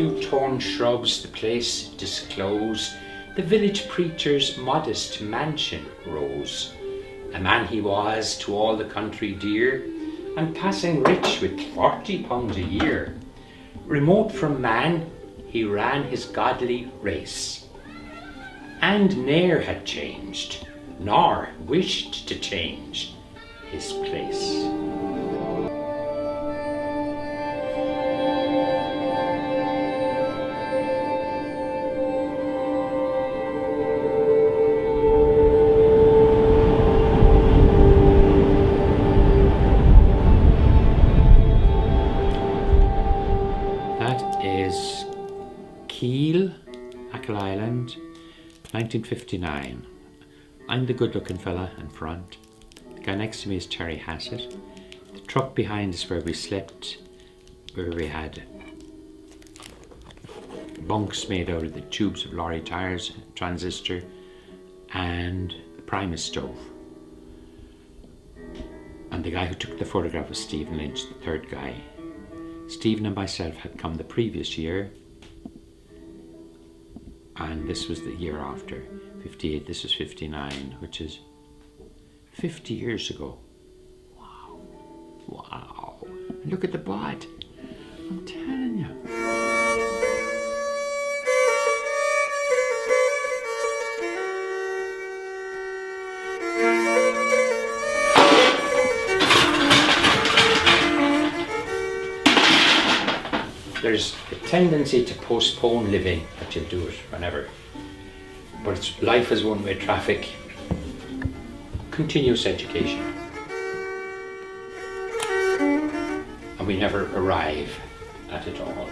few torn shrubs the place disclose, the village preacher's modest mansion rose. A man he was to all the country dear, and passing rich with £40 a year. Remote from man, he ran his godly race, and ne'er had changed, nor wished to change his place. Achill Island, 1959. I'm the good-looking fella in front. The guy next to me is Terry Hassett. The truck behind is where we slept, where we had bunks made out of the tubes of lorry tires, transistor, and the Primus stove. And the guy who took the photograph was Stephen Lynch, the third guy. Stephen and myself had come the previous year, and this was the year after, 58, this was 59, which is 50 years ago. Wow, wow. Look at the bod, I'm telling you. There's a tendency to postpone living, but you'll do it whenever. But life is one-way traffic, continuous education. And we never arrive at it all.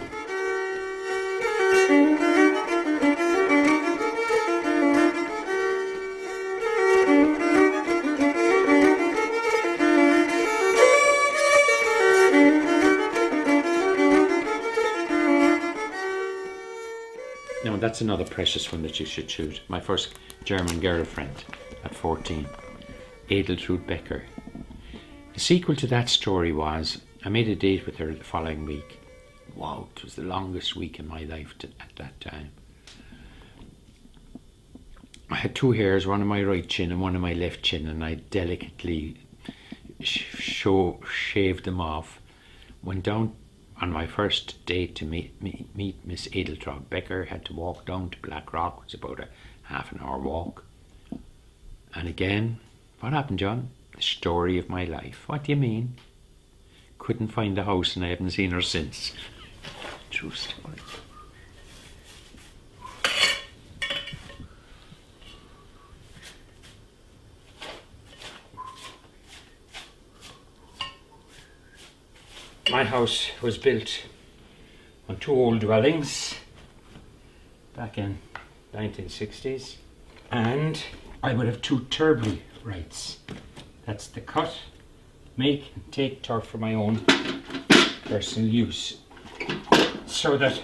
Now that's another precious one that you should shoot. My first German girlfriend at 14, Edeltraud Becker. The sequel to that story was, I made a date with her the following week. Wow, it was the longest week in my life at that time. I had two hairs, one on my right chin and one on my left chin, and I delicately shaved them off. Went down on my first date to meet Miss Edeltraud Becker. Had to walk down to Blackrock. It was about a half an hour walk. And again, what happened, John? The story of my life. What do you mean? Couldn't find the house and I haven't seen her since. True story. My house was built on two old dwellings back in 1960s, and I would have two turbary rights. That's the cut, make and take turf for my own personal use. So that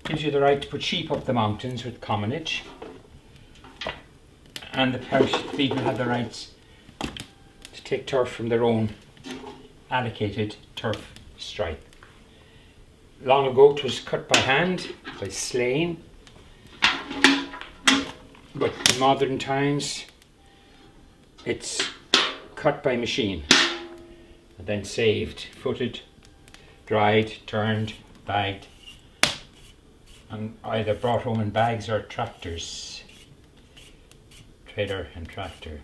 gives you the right to put sheep up the mountains with commonage, and the parish people have the rights to take turf from their own allocated turf stripe. Long ago it was cut by hand, by slaying, but in modern times it's cut by machine and then saved, footed, dried, turned, bagged, and either brought home in bags or tractors, trailer and tractor.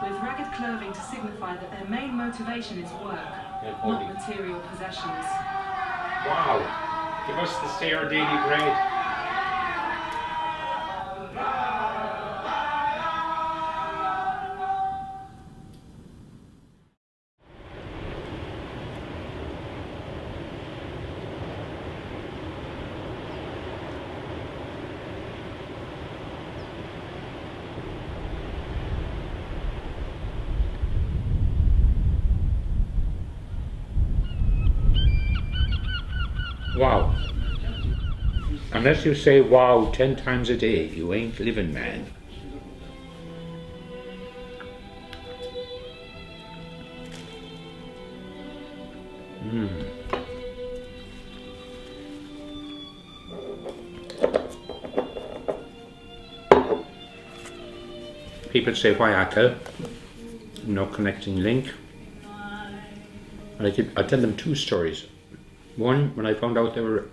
With ragged clothing to signify that their main motivation is work, not material possessions. Wow! Give us the stay our daily bread. Wow. Unless you say wow 10 times a day, you ain't living, man. People say, why Achill? No connecting link. And I tell them two stories. One, when I found out there were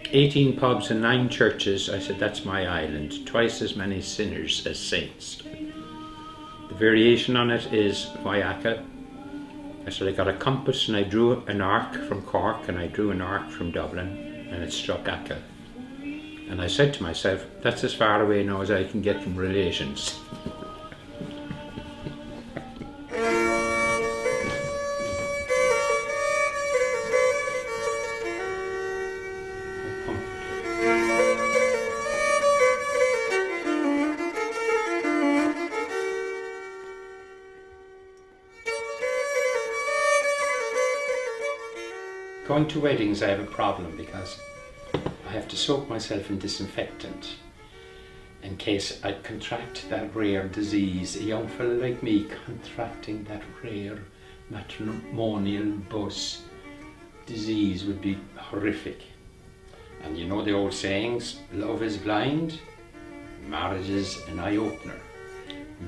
18 pubs and 9 churches, I said, that's my island. Twice as many sinners as saints. The variation on it is, why Achill? I said, I got a compass and I drew an arc from Cork and I drew an arc from Dublin and it struck Achill. And I said to myself, that's as far away now as I can get from relations. Going to weddings, I have a problem because I have to soak myself in disinfectant in case I contract that rare disease. A young fella like me contracting that rare matrimonial bus disease would be horrific. And you know the old sayings, love is blind, marriage is an eye-opener.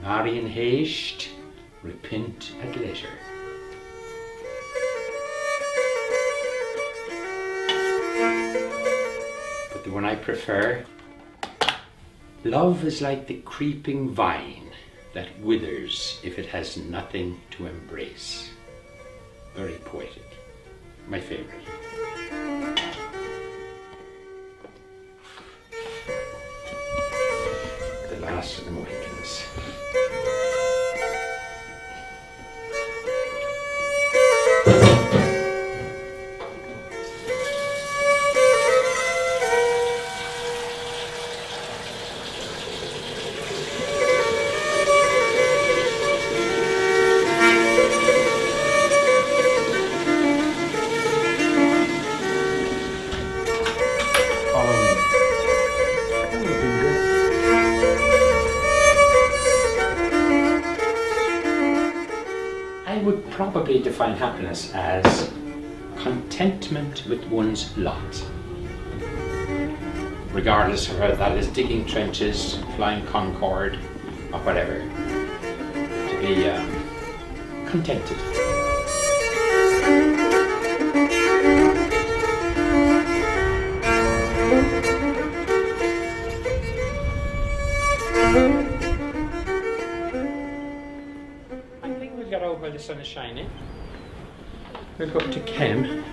Marry in haste, repent at leisure. The one I prefer. Love is like the creeping vine that withers if it has nothing to embrace. Very poetic. My favorite. The Last of the Mohicans. Probably define happiness as contentment with one's lot, regardless of whether that is digging trenches, flying Concorde, or whatever. To be contented. While the sun is shining, we'll go up to Kem.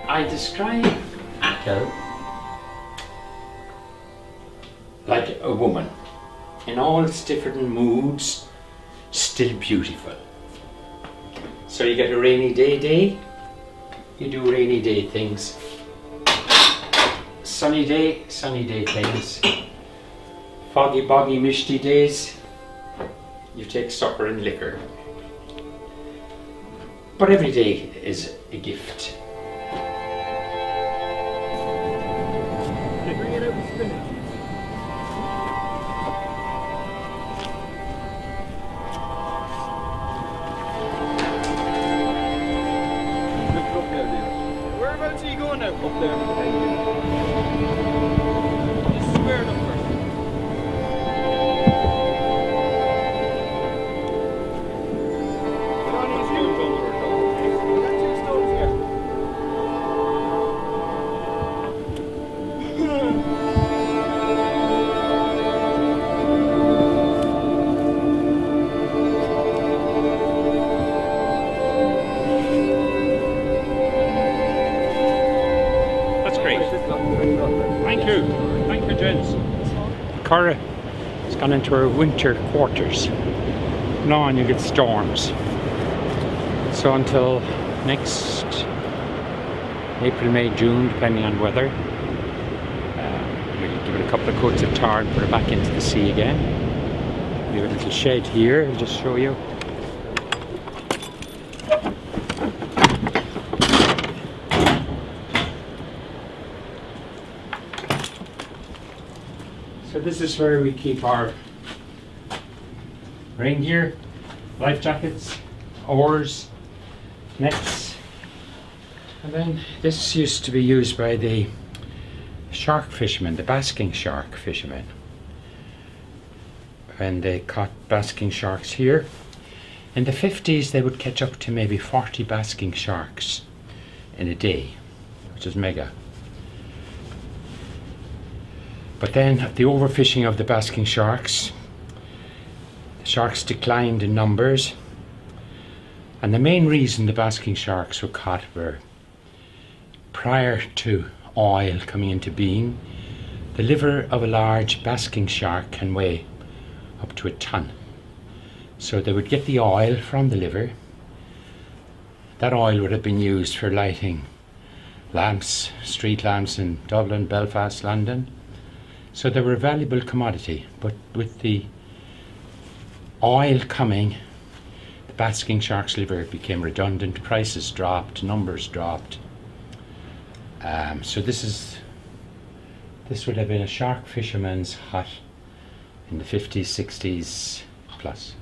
I describe Achill like a woman, in all its different moods, still beautiful. So you get a rainy day, you do rainy day things. Sunny day things. Foggy, boggy, misty days, you take supper and liquor. But every day is a gift. Whereabouts are you going now? Up there. Just square it up first. Put on these stones over it. We got 2 stones here. Thank you gents. Curra has gone into her winter quarters. Now on you get storms. So until next April, May, June, depending on weather. We'll give it a couple of coats of tar and put it back into the sea again. We have a little shed here, I'll just show you. So this is where we keep our rain gear, life jackets, oars, nets. And then this used to be used by the shark fishermen, the basking shark fishermen. When they caught basking sharks here. In the 50s they would catch up to maybe 40 basking sharks in a day, which is mega. But then the overfishing of the basking sharks, the sharks declined in numbers, and the main reason the basking sharks were caught were prior to oil coming into being. The liver of a large basking shark can weigh up to a ton. So they would get the oil from the liver. That oil would have been used for lighting lamps, street lamps in Dublin, Belfast, London. So they were a valuable commodity, but with the oil coming, the basking shark's liver became redundant, prices dropped, numbers dropped. So this would have been a shark fisherman's hut in the 50s, 60s plus.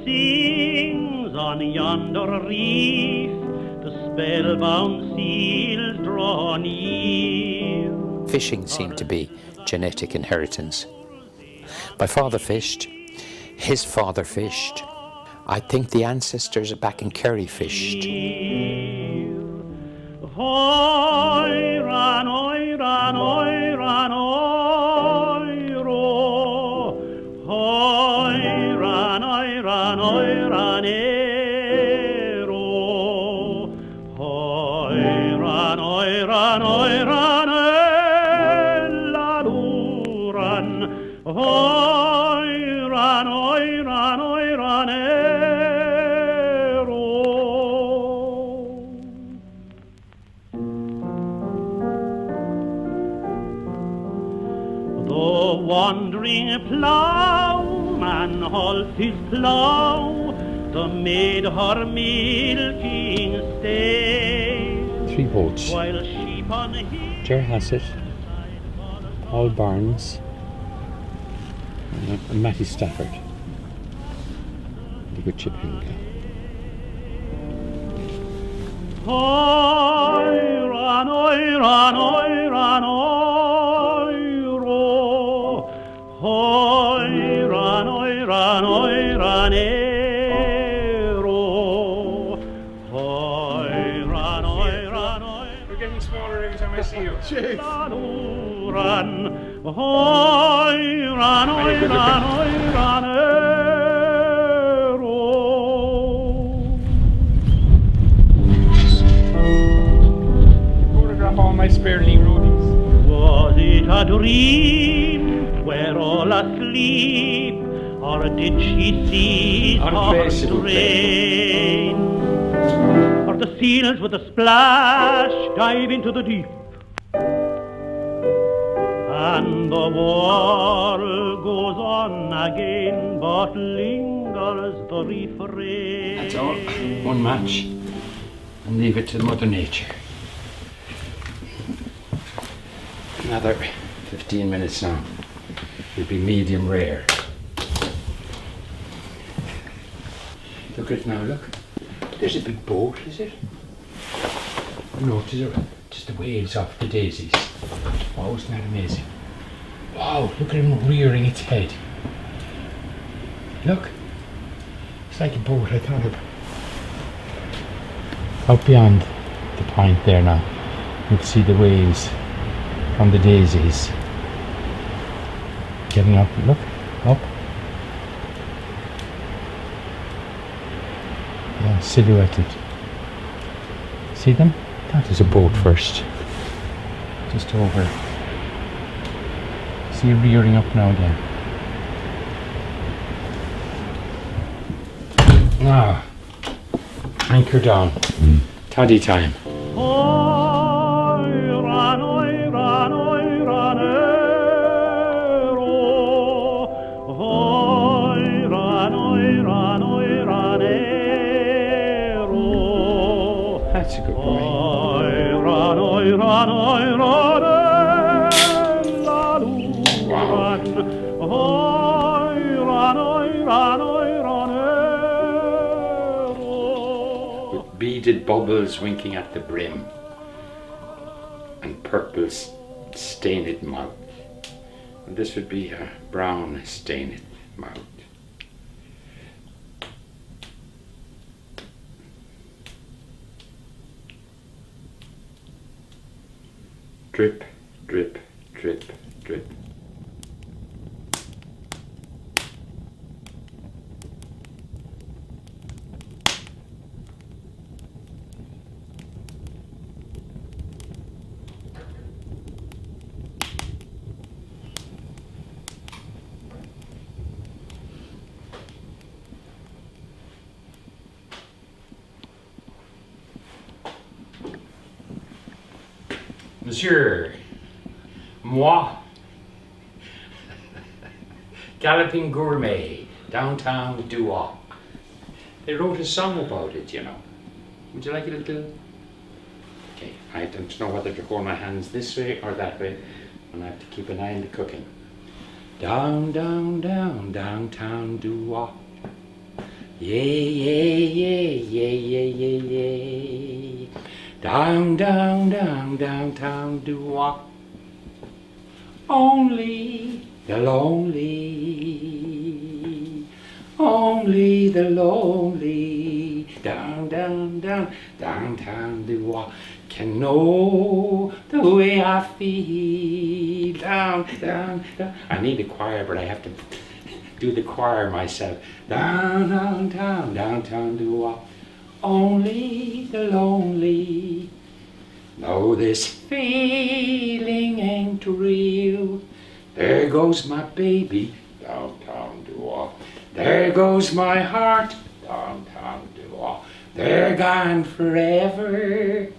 Sings on yonder reef, the spellbound seals draw near. Fishing seemed to be genetic inheritance. My father fished, his father fished. I think the ancestors back in Kerry fished. Hoy ran, oy ran, oy ran, oy ro. Hoy ran, oy ran, oy ran, ero. Hoy ran, oy ran, oy ran, elladu ran. Hoy ran, oy ran, oy ran, ero. The wandering ploughman halts his plough to made her milking stay. 3 boats. While sheep on hill Ger Hassett, Paul Barnes, and Matty Stafford. The good Chipinka. Hoy ran, oy ran, oy ran, oy ro. Hoy ran, oy ran, oy ran, ero. Hoy ran, oy ran, oy. You're getting smaller every time I see you. Jeez. Run, hoy ran, oy ran, oy ran, ero. Photograph all my spare league roadies. Was it a dream, we're all asleep, or did she see her strain? Or the seals with a splash dive into the deep, and the world goes on again, but lingers the refrain. That's all. One match, and leave it to Mother Nature. Another 15 minutes now. It'll be medium rare. Look at it now, look. There's a big boat, is it? No, just the waves off the daisies. Oh, isn't that amazing? Wow, look at him rearing its head. Look. It's like a boat, I thought of. Out beyond the point there now, you can see the waves from the daisies. Getting up, look, up. Yeah, silhouetted. See them? There's a boat first. Just over. See it rearing up now again. Now, anchor down. Toddy time. That's a good boy. With beaded bubbles winking at the brim and purple stained mouth. And this would be a brown stained mouth. Drip, drip, drip, drip. Monsieur, moi, galloping gourmet, downtown Dooagh. They wrote a song about it, you know. Would you like a little? Okay, I don't know whether to hold my hands this way or that way, and I have to keep an eye on the cooking. Down, down, down, downtown Dooagh. Yay, yay, yay, yay, yay, yay, yay. Down, down, down, downtown Dooagh. Only the lonely, only the lonely. Down, down, down, downtown Dooagh can know the way I feel. Down, down, down. I need a choir, but I have to do the choir myself. Down, down, down, downtown Dooagh. Only the lonely know this feeling ain't real. There goes my baby, downtown Dooagh. There goes my heart, downtown Dooagh. They're gone forever,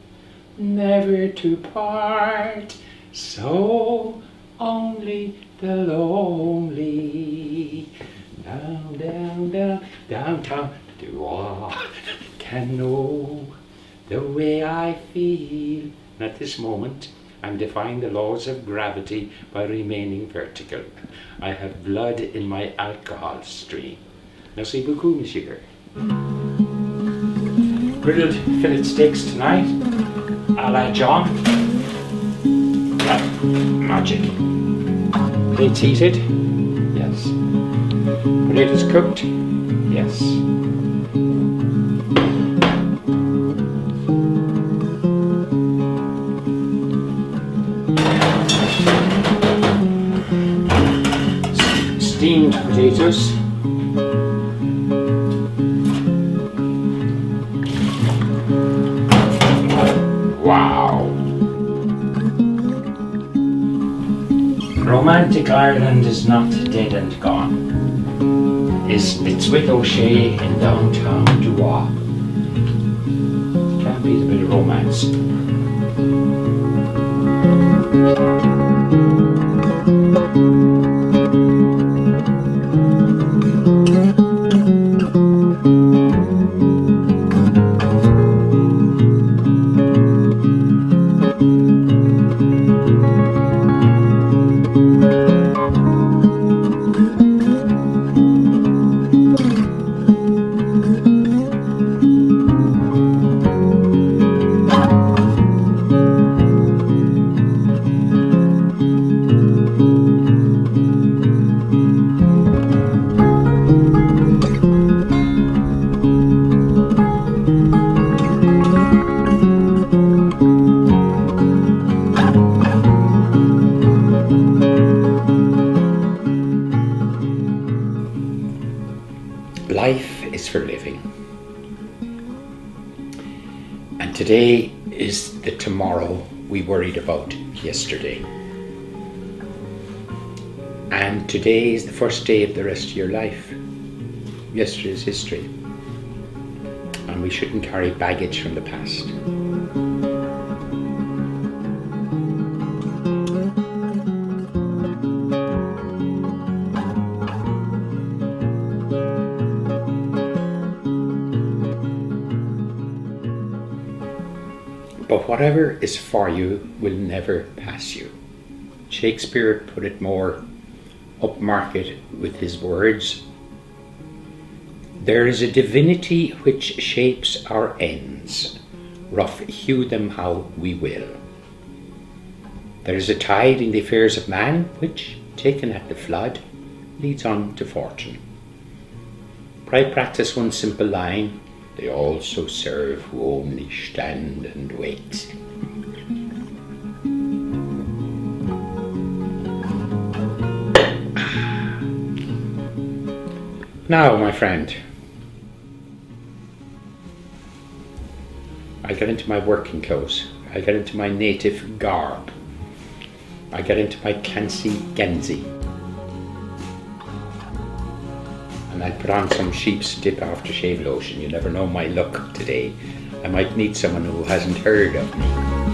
never to part. So only the lonely, down, down, down, downtown Dooagh can know the way I feel. And at this moment, I'm defying the laws of gravity by remaining vertical. I have blood in my alcohol stream. Merci beaucoup, monsieur. Grilled fillet steaks tonight, a la John. Magic. Plates heated? Yes. Potatoes cooked? Yes. Steamed potatoes. Wow. Romantic Ireland is not dead and gone. It's with O'Shea in downtown Dooagh. Can't beat a bit of romance. Life is for living. And today is the tomorrow we worried about yesterday. And today is the first day of the rest of your life. Yesterday is history. And we shouldn't carry baggage from the past. But whatever is for you will never pass you. Shakespeare put it more upmarket with his words. There is a divinity which shapes our ends, rough hew them how we will. There is a tide in the affairs of man which, taken at the flood, leads on to fortune. Pray practice one simple line, they also serve who only stand and wait. Now, my friend, I get into my working clothes. I get into my native garb. I get into my Clancy Genzi. And I put on some sheep's dip aftershave lotion. You never know my luck today. I might meet someone who hasn't heard of me.